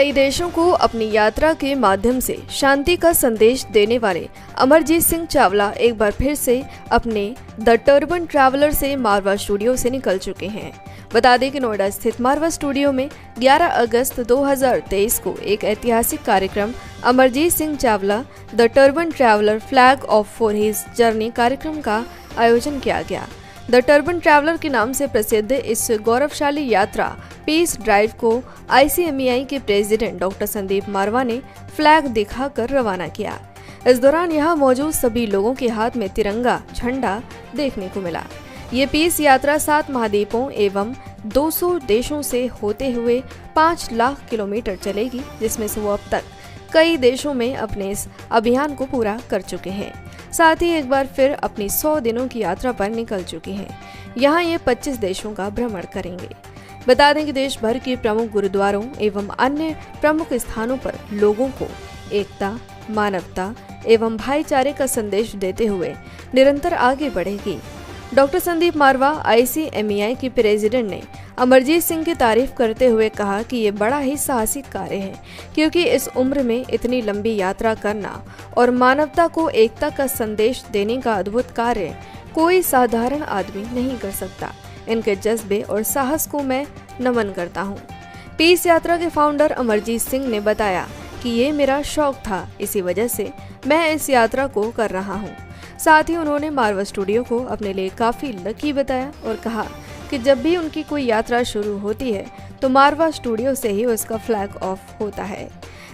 कई देशों को अपनी यात्रा के माध्यम से शांति का संदेश देने वाले अमरजीत सिंह चावला एक बार फिर से अपने द टर्बन ट्रैवलर से मारवा स्टूडियो से निकल चुके हैं। बता दें कि नोएडा स्थित मारवा स्टूडियो में 11 अगस्त 2023 को एक ऐतिहासिक कार्यक्रम Amarjeet Singh Chawla the turban traveller flag of for his journey कार्यक्रम का आयोजन किया गया। द टर्बन ट्रैवलर के नाम से प्रसिद्ध इस गौरवशाली यात्रा पीस ड्राइव को ICMEI के प्रेसिडेंट डॉक्टर संदीप मारवा ने फ्लैग दिखाकर रवाना किया। इस दौरान यहाँ मौजूद सभी लोगों के हाथ में तिरंगा झंडा देखने को मिला। ये पीस यात्रा 7 महाद्वीपों एवं 200 देशों से होते हुए 5 लाख किलोमीटर चलेगी, जिसमें से वो अब तक कई देशों में अपने इस अभियान को पूरा कर चुके हैं। साथ ही एक बार फिर अपनी 100 दिनों की यात्रा पर निकल चुके हैं। यहाँ ये 25 देशों का भ्रमण करेंगे। बता दें कि देश भर के प्रमुख गुरुद्वारों एवं अन्य प्रमुख स्थानों पर लोगों को एकता, मानवता एवं भाईचारे का संदेश देते हुए निरंतर आगे बढ़ेगी। डॉक्टर संदीप मारवा ICMEI के प्रेसिडेंट ने अमरजीत सिंह की तारीफ करते हुए कहा कि ये बड़ा ही साहसिक कार्य है, क्योंकि इस उम्र में इतनी लंबी यात्रा करना और मानवता को एकता का संदेश देने का अद्भुत कार्य कोई साधारण आदमी नहीं कर सकता। इनके जज्बे और साहस को मैं नमन करता हूँ। पीस यात्रा के फाउंडर अमरजीत सिंह ने बताया कि ये मेरा शौक था, इसी वजह से मैं इस यात्रा को कर रहा हूँ। साथ ही उन्होंने मारवा स्टूडियो को अपने लिए काफी लकी बताया और कहा कि जब भी उनकी कोई यात्रा शुरू होती है तो मारवा स्टूडियो से ही उसका फ्लैग ऑफ होता है।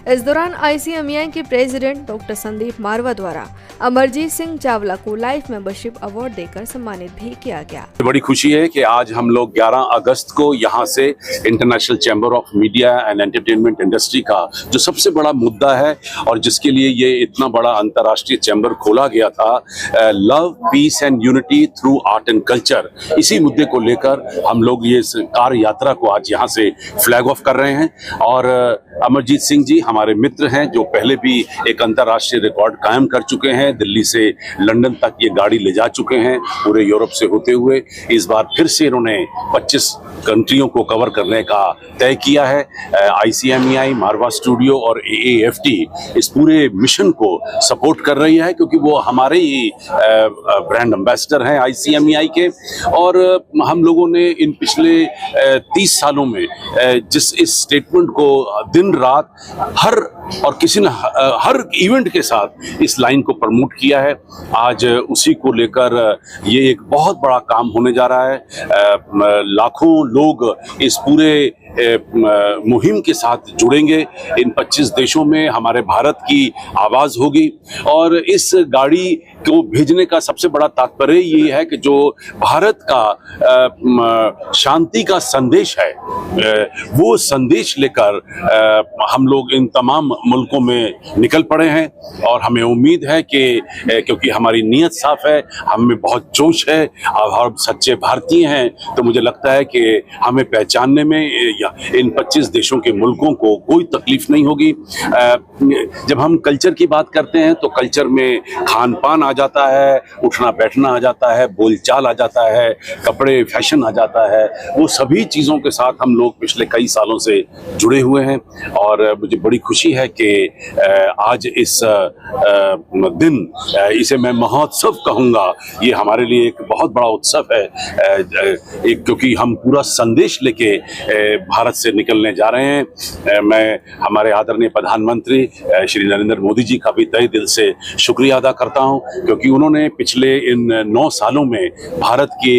इस दौरान ICMEI के प्रेसिडेंट डॉक्टर संदीप मारवा द्वारा अमरजीत सिंह चावला को लाइफ मेंबरशिप अवार्ड देकर सम्मानित भी किया गया। बड़ी खुशी है कि आज हम लोग 11 अगस्त को यहाँ से international chamber of media and entertainment industry का जो सबसे बड़ा मुद्दा है और जिसके लिए ये इतना बड़ा अंतर्राष्ट्रीय चैम्बर खोला गया था, love, peace and unity through art and culture, इसी मुद्दे को लेकर हम लोग ये कार यात्रा को आज यहाँ से फ्लैग ऑफ कर रहे हैं। और अमरजीत सिंह जी हमारे मित्र हैं जो पहले भी एक अंतर्राष्ट्रीय रिकॉर्ड कायम कर चुके हैं। दिल्ली से लंदन तक ये गाड़ी ले जा चुके हैं, पूरे यूरोप से होते हुए। इस बार फिर से इन्होंने 25 कंट्रियों को कवर करने का तय किया है। ICMEI, मारवा स्टूडियो और AAFT इस पूरे मिशन को सपोर्ट कर रही है, क्योंकि वो हमारे ही ब्रांड एम्बेसडर हैं ICMEI के। और हम लोगों ने इन पिछले 30 सालों में जिस इस स्टेटमेंट को दिन रात हर इवेंट के साथ इस लाइन को प्रमोट किया है, आज उसी को लेकर ये एक बहुत बड़ा काम होने जा रहा है। लाखों लोग इस पूरे मुहिम के साथ जुड़ेंगे। इन 25 देशों में हमारे भारत की आवाज होगी। और इस गाड़ी को भेजने का सबसे बड़ा तात्पर्य ये है कि जो भारत का शांति का संदेश है, वो संदेश लेकर हम लोग इन तमाम मुल्कों में निकल पड़े हैं। और हमें उम्मीद है कि क्योंकि हमारी नीयत साफ है, हमें बहुत जोश है और हम सच्चे भारतीय हैं, तो मुझे लगता है कि हमें पहचानने में इन 25 देशों के मुल्कों को कोई तकलीफ नहीं होगी। जब हम कल्चर की बात करते हैं तो कल्चर में खान पान आ जाता है, उठना बैठना आ जाता है, बोलचाल आ जाता है, कपड़े फैशन आ जाता है। वो सभी चीज़ों के साथ हम लोग पिछले कई सालों से जुड़े हुए हैं। और मुझे बड़ी खुशी है कि आज इस दिन, इसे मैं महोत्सव कहूँगा, ये हमारे लिए एक बहुत बड़ा उत्सव है, क्योंकि हम पूरा संदेश लेके भारत से निकलने जा रहे हैं। मैं हमारे आदरणीय प्रधानमंत्री श्री नरेंद्र मोदी जी का भी तहे दिल से शुक्रिया अदा करता हूं, क्योंकि उन्होंने पिछले इन 9 सालों में भारत के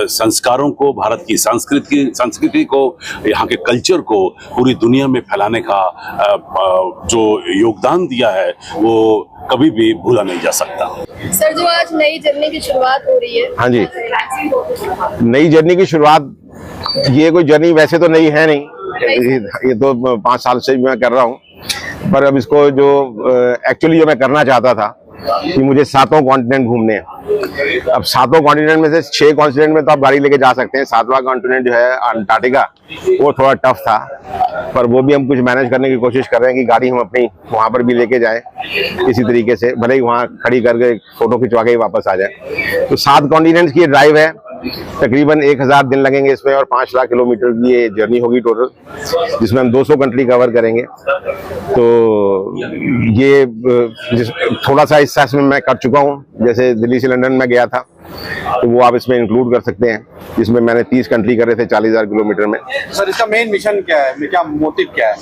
संस्कारों को, भारत की संस्कृति को, यहाँ के कल्चर को पूरी दुनिया में फैलाने का जो योगदान दिया है वो कभी भी भूला नहीं जा सकता। सर, जो आज नई जर्नी की शुरुआत हो रही है। हाँ जी, नई जर्नी की शुरुआत, ये कोई जर्नी वैसे तो नई है नहीं, ये तो 5 साल से मैं कर रहा हूँ। पर अब इसको जो एक्चुअली जो मैं करना चाहता था कि मुझे 7 कॉन्टिनेंट घूमने हैं। अब 7 कॉन्टिनेंट में से 6 कॉन्टिनेंट में तो आप गाड़ी लेके जा सकते हैं। 7वां कॉन्टिनेंट जो है अंटार्कटिका, वो थोड़ा टफ था, पर वो भी हम कुछ मैनेज करने की कोशिश कर रहे हैं कि गाड़ी हम अपनी वहां पर भी लेके जाए इसी तरीके से, भले ही वहां खड़ी करके फोटो खिंचवा के ही वापस आ जाए। तो 7 कॉन्टिनेंट्स की ड्राइव है। तकरीबन 1000 दिन लगेंगे इसमें और 5 लाख किलोमीटर की ये जर्नी होगी टोटल, जिसमें हम 200 कंट्री कवर करेंगे। तो ये थोड़ा सा हिस्सा इसमें मैं कर चुका हूँ, जैसे दिल्ली से लंदन में गया था तो वो आप इसमें इंक्लूड कर सकते हैं, जिसमें मैंने 30 कंट्री करे थे 40,000 किलोमीटर में। सर इसका मेन मिशन क्या है, क्या मोटिव क्या है?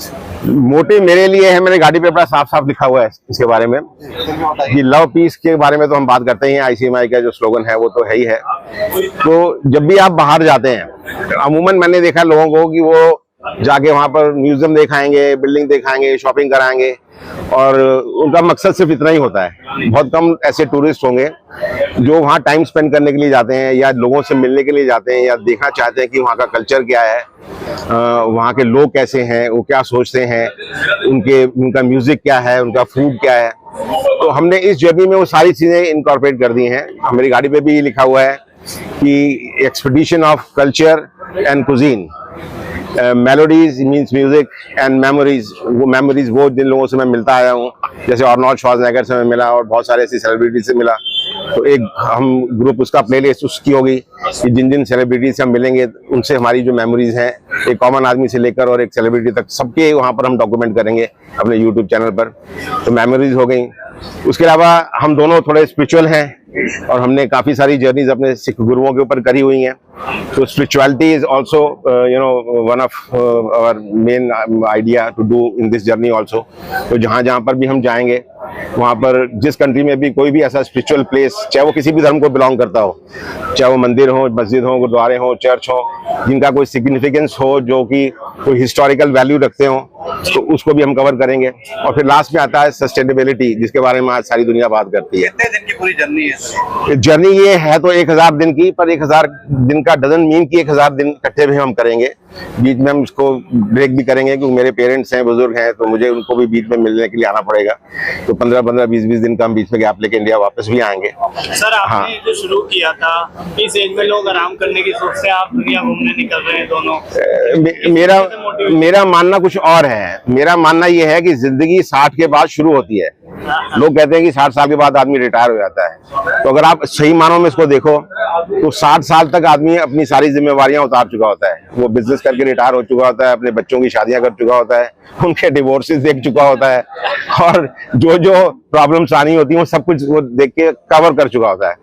मोटिव मेरे लिए है, मेरे गाड़ी पे बड़ा साफ साफ लिखा हुआ है इसके बारे में कि लव पीस के बारे में तो हम बात करते ही हैं, ICMI का जो स्लोगन है वो तो है ही है। तो जब भी आप बाहर जाते हैं, अमूमन मैंने देखा लोगों को कि वो जाके वहां पर म्यूजियम दिखाएंगे, बिल्डिंग दिखाएंगे, शॉपिंग कराएंगे और उनका मकसद सिर्फ इतना ही होता है। बहुत कम ऐसे टूरिस्ट होंगे जो वहाँ टाइम स्पेंड करने के लिए जाते हैं या लोगों से मिलने के लिए जाते हैं या देखना चाहते हैं कि वहाँ का कल्चर क्या है, वहाँ के लोग कैसे हैं, वो क्या सोचते हैं, उनका म्यूजिक क्या है, उनका फूड क्या है। तो हमने इस जर्नी में वो सारी चीजें इनकॉर्पोरेट कर दी हैं। हमारी गाड़ी पे भी लिखा हुआ है कि expedition of culture and cuisine, melodies means music and memories. वो मेमोरीज वो जिन लोगों से मैं मिलता आया हूँ, जैसे आर्नोल्ड श्वार्ज़नेगर से मैं मिला और बहुत सारे ऐसी सेलिब्रिटी से मिला, तो एक हम ग्रुप उसका प्लेलिस्ट उसकी होगी कि जिन जिन सेलिब्रिटी से हम मिलेंगे उनसे हमारी जो मेमोरीज हैं, एक कॉमन आदमी से लेकर और एक सेलिब्रिटी तक सबके वहाँ पर हम डॉक्यूमेंट करेंगे अपने यूट्यूब चैनल पर। तो मेमोरीज हो गई। उसके अलावा हम दोनों थोड़े स्पिरिचुअल हैं और हमने काफी सारी जर्नीज अपने सिख गुरुओं के ऊपर करी हुई हैं। तो spirituality is also one of our main idea to do in this journey also. तो जहाँ जहाँ पर भी हम जाएंगे, वहाँ पर जिस कंट्री में भी कोई भी ऐसा स्पिरिचुअल प्लेस, चाहे वो किसी भी धर्म को बिलोंग करता हो, चाहे वो मंदिर हो, मस्जिद हो, गुरुद्वारे हो, चर्च हो, जिनका कोई सिग्निफिकेंस हो, जो कि कोई हिस्टोरिकल वैल्यू रखते हो, तो उसको भी हम कवर करेंगे। और फिर लास्ट में आता है सस्टेनेबिलिटी, जिसके बारे में आज सारी दुनिया बात करती है। कितने दिन की पूरी जर्नी है? जर्नी ये है तो 1000 दिन की, पर 1000 दिन का डजंट मीन कि 1000 दिन इकट्ठे भी हम करेंगे। बीच में हम इसको ब्रेक भी करेंगे क्योंकि मेरे पेरेंट्स हैं, बुजुर्ग हैं, तो मुझे उनको भी बीच में मिलने के लिए आना पड़ेगा। तो 15-15, 20-20 दिन का हम बीच में गैप लेके इंडिया वापस भी आएंगे। सर आपने जो शुरू किया था, इस एज में लोग आराम करने की सोच से आप दुनिया घूमने निकल रहे हैं दोनों। मेरा मानना कुछ और है। मेरा मानना यह है कि जिंदगी 60 के बाद शुरू होती है। लोग कहते हैं कि 60 साल के बाद आदमी रिटायर हो जाता है, तो अगर आप सही मानों में इसको देखो तो 60 साल तक आदमी अपनी सारी जिम्मेवारियां उतार चुका होता है। वो बिजनेस करके रिटायर हो चुका होता है, अपने बच्चों की शादियां कर चुका होता है, उनके डिवोर्सेस देख चुका होता है और जो जो प्रॉब्लम्स आनी होती है वो सब कुछ वो देख के कवर कर चुका होता है।